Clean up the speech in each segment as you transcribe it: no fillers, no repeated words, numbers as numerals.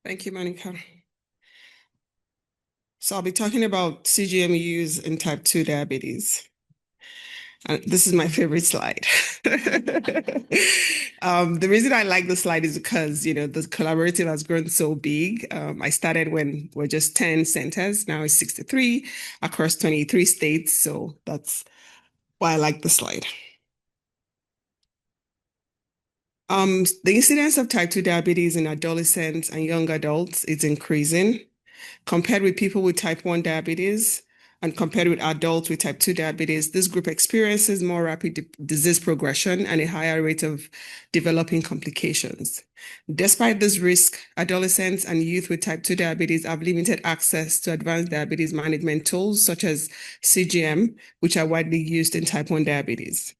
Thank you, Monica. So I'll be talking about CGM use in type 2 diabetes. And this is my favorite slide. The reason I like the slide is because, the collaborative has grown so big. I started when we're just 10 centers. Now it's 63 across 23 states. So that's why I like the slide. The incidence of type 2 diabetes in adolescents and young adults is increasing. Compared with people with type 1 diabetes and compared with adults with type 2 diabetes, this group experiences more rapid disease progression and a higher rate of developing complications. Despite this risk, adolescents and youth with type 2 diabetes have limited access to advanced diabetes management tools such as CGM, which are widely used in type 1 diabetes.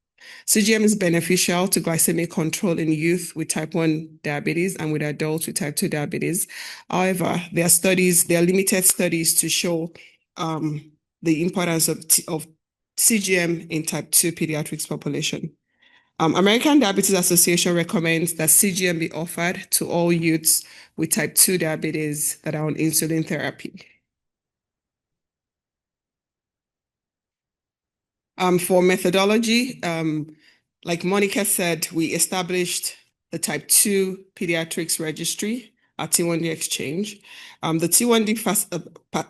CGM is beneficial to glycemic control in youth with type 1 diabetes and with adults with type 2 diabetes. However, there are limited studies to show the importance of CGM in type 2 pediatrics population. American Diabetes Association recommends that CGM be offered to all youths with type 2 diabetes that are on insulin therapy. For methodology, like Monica said, we established the type 2 pediatrics registry at T1D Exchange. The T1D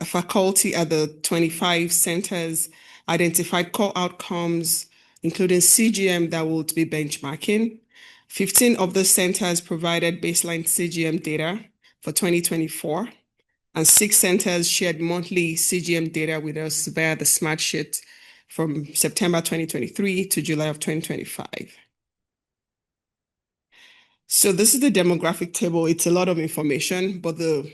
faculty at the 25 centers identified core outcomes, including CGM that will be benchmarking. 15 of the centers provided baseline CGM data for 2024, and 6 centers shared monthly CGM data with us via the Smart Sheet from September 2023 to July of 2025. So this is the demographic table. It's a lot of information, but the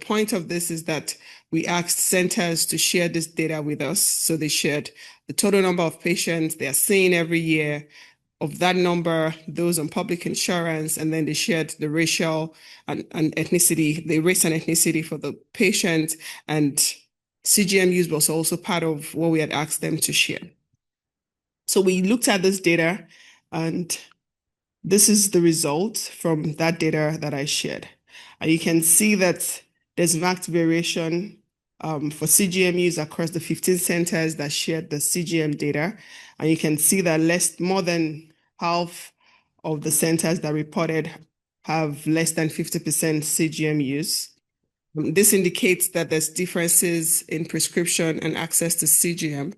point of this is that we asked centers to share this data with us. So they shared the total number of patients they are seeing every year. Of that number, those on public insurance, and then they shared the racial and ethnicity, the race and ethnicity for the patient, and CGM use was also part of what we had asked them to share. So we looked at this data, and this is the result from that data that I shared. And you can see that there's marked variation for CGM use across the 15 centers that shared the CGM data. And you can see that more than half of the centers that reported have less than 50% CGM use. This indicates that there's differences in prescription and access to CGM.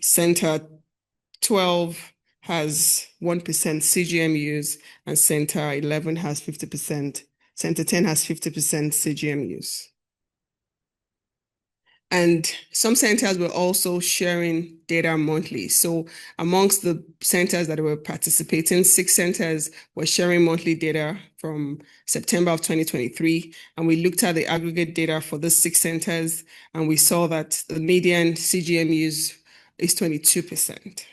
Center 12 has 1% CGM use, and Center 11 has 50%. Center 10 has 50% CGM use. And some centers were also sharing data monthly. So amongst the centers that were participating, 6 centers were sharing monthly data from September of 2023. And we looked at the aggregate data for the 6 centers, and we saw that the median CGM use is 22%.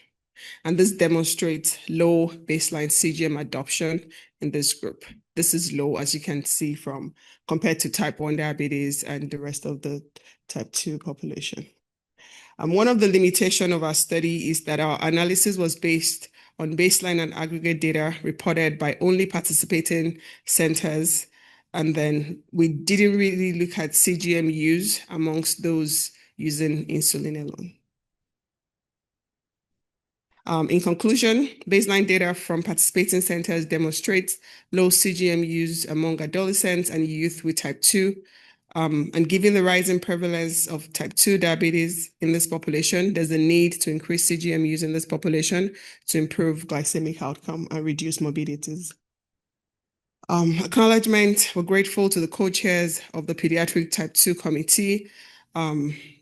And this demonstrates low baseline CGM adoption in this group. This is low, as you can see, compared to type 1 diabetes and the rest of the type 2 population. One of the limitations of our study is that our analysis was based on baseline and aggregate data reported by only participating centers. And then we didn't really look at CGM use amongst those using insulin alone. In conclusion, baseline data from participating centers demonstrates low CGM use among adolescents and youth with type 2. And given the rising prevalence of type 2 diabetes in this population, there's a need to increase CGM use in this population to improve glycemic outcome and reduce morbidities. Acknowledgement, we're grateful to the co-chairs of the Pediatric Type 2 Committee.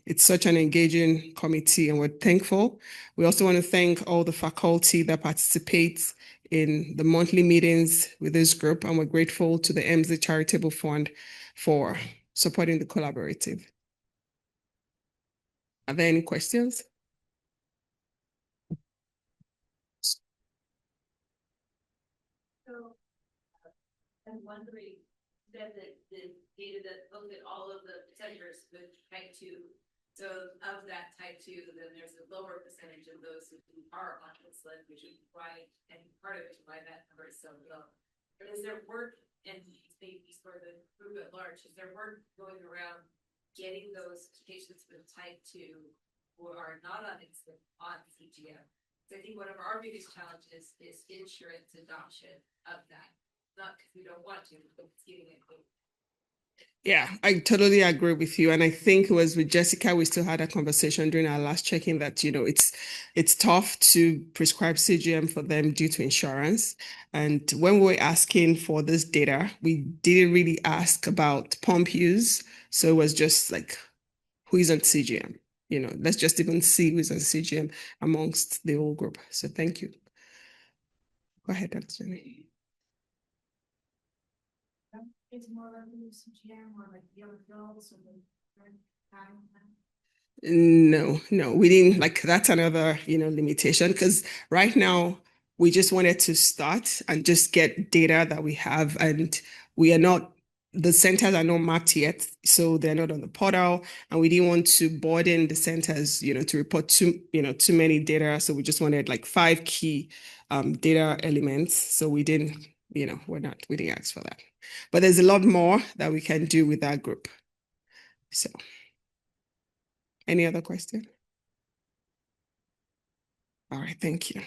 It's such an engaging committee, and we're thankful. We also want to thank all the faculty that participates in the monthly meetings with this group, and we're grateful to the EMSI Charitable Fund for supporting the collaborative. Are there any questions? So, I'm wondering that the data that looked at all of the centers with type 2. So of that type 2, then there's a lower percentage of those who are on insulin, which is why, and part of it is why that number is so low. But is there work in maybe for the group at large, is there work going around getting those patients with type 2 who are not on CGM? So I think one of our biggest challenges is insurance adoption of that. Not because we don't want to, but it's getting it. Yeah, I totally agree with you. And I think it was with Jessica, we still had a conversation during our last check-in that, it's tough to prescribe CGM for them due to insurance. And when we were asking for this data, we didn't really ask about pump use. So it was just like, who is on CGM? Let's just even see who's on CGM amongst the whole group. So thank you. Go ahead, Dr. Jenny. It's more like CGM or like young adults or No, we didn't like that's another, limitation because right now we just wanted to start and just get data that we have and the centers are not mapped yet, so they're not on the portal and we didn't want to burden the centers, to report too many data. So we just wanted like 5 key data elements. So we didn't, we didn't ask for that. But there's a lot more that we can do with that group. So. Any other question? All right, thank you.